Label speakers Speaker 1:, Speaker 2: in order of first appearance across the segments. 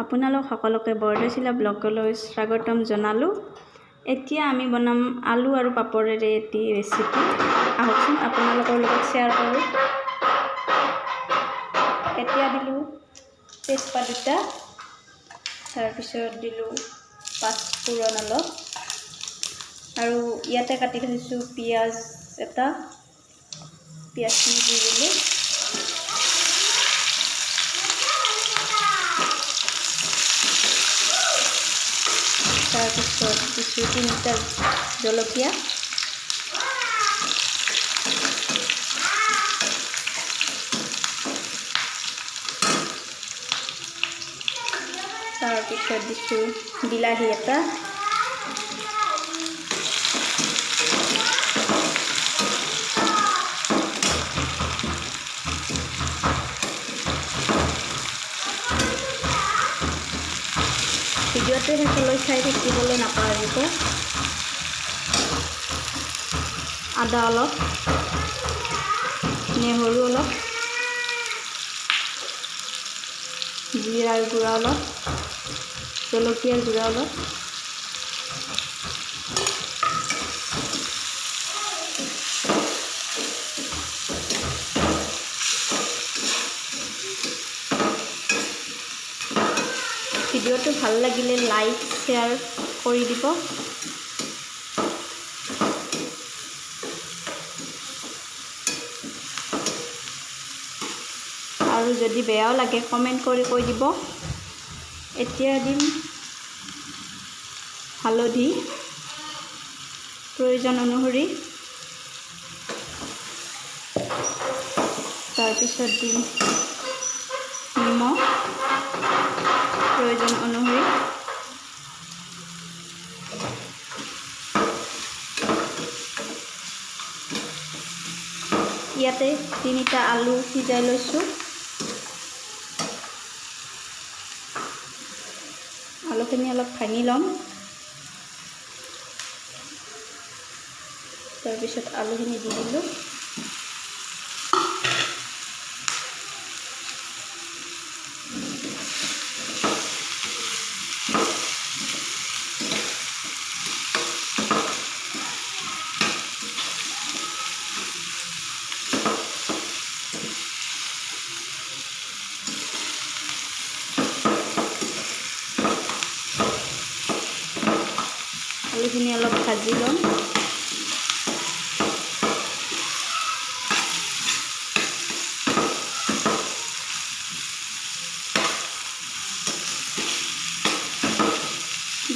Speaker 1: আপোনালোক সকলোকে বৰদৈচিলা ব্লগলৈ স্বাগতম জনালোঁ। এতিয়া আমি বনাম আলু আৰু পাপৰেৰে এটি ৰেচিপি। আহকচোন আপোনালোকৰ লগত শ্বেয়াৰ কৰোঁ। এতিয়া দিলোঁ তেজপাত দুটা, তাৰপিছত দিলোঁ পাঁচফোৰণ অলপ, আৰু ইয়াতে কাটি থৈছোঁ পিঁয়াজ এটা, পিঁয়াজখিনি দি দিলোঁ। তাৰপিছত দিছোঁ 3টা জলকীয়া, তাৰপিছত দিছোঁ বিলাহী এটা, ভিডিঅ'টো শেষলৈ চাই থাকিবলৈ নাপাহৰিব। আদা অলপ, নহৰু অলপ, জিৰাৰ গুড়া অলপ, জলকীয়াৰ গুড়া অলপ, ভিডিঅ'টো ভাল লাগিলে লাইক শ্বেয়াৰ কৰি দিব। আৰু যদি বেয়াও লাগে কমেণ্ট কৰি কৈ দিব। এতিয়া দিম হালধি প্ৰয়োজন অনুসৰি, তাৰপিছত দিম নিমখ প্ৰয়োজন অনুসৰি, ইয়াতে 3টা আলু সিজাই লৈছোঁ। আলুখিনি অলপ ভাঙি ল'ম, তাৰপিছত আলুখিনি দি দিলোঁ। আলুখিনি অলপ ভাজি ল'ম।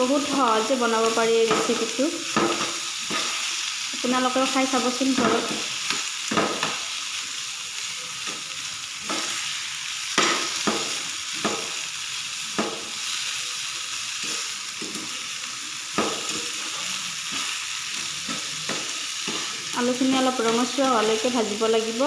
Speaker 1: বহুত সহজে বনাব পাৰি এই ৰেচিপিটো, আপোনালোকেও খাই চাবচোন ঘৰত। আলুখিনি অলপ ৰঙচুৱা হোৱালৈকে ভাজিব লাগিব।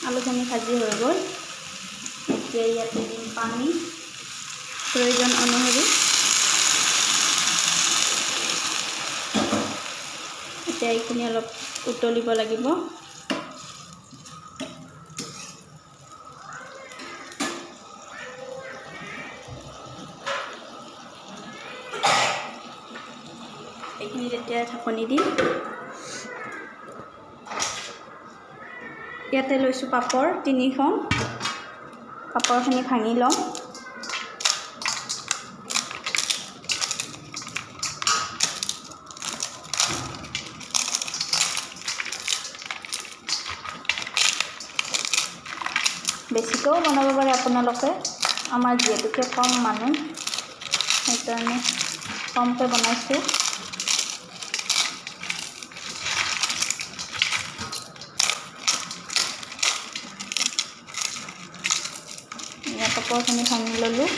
Speaker 1: আলুখিনি ভাজি হৈ গ'ল। এতিয়া ইয়াতে দিম পানী প্ৰয়োজন অনুসৰি। এতিয়া এইখিনি অলপ উতলিব লাগিব। এইখিনি যেতিয়া ঢাকনি দিম, ইয়াতে লৈছোঁ পাপৰ 3খন, পাপৰখিনি ভাঙি ল'ম। বেছিকৈও বনাব পাৰে আপোনালোকে। আমাৰ যিহেতুকে কম মানুহ সেইকাৰণে কমকৈ বনাইছোঁ। পাপৰখিনি সানি ল'লোঁ।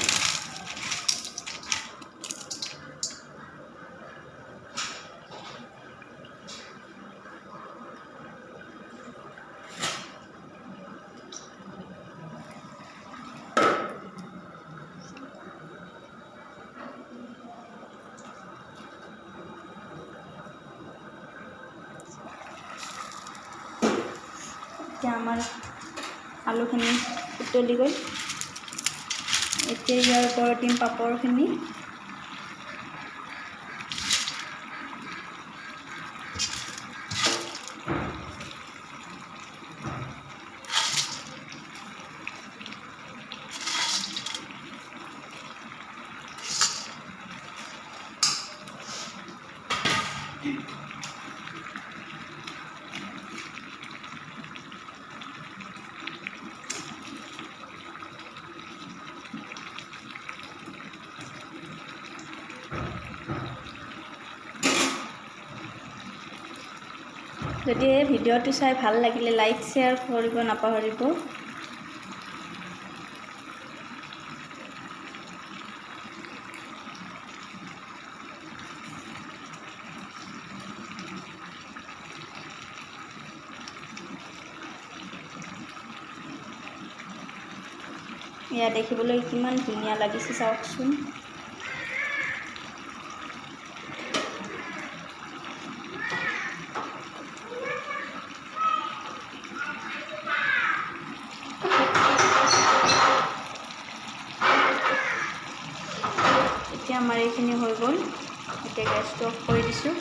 Speaker 1: এতিয়া আমাৰ আলুখিনি উতলি গ'ল। এতিয়া ইয়াৰ ওপৰত দিম পাপৰখিনি। যদি এই ভিডিঅ'টো চাই ভাল লাগিলে লাইক শ্বেয়াৰ কৰিব নাপাহৰিব। এয়া দেখিবলৈ কিমান ধুনীয়া লাগিছে চাওকচোন। এতিয়া আমাৰ এইখিনি হৈ গ'ল। এতিয়া গেছটো অফ কৰি দিছোঁ।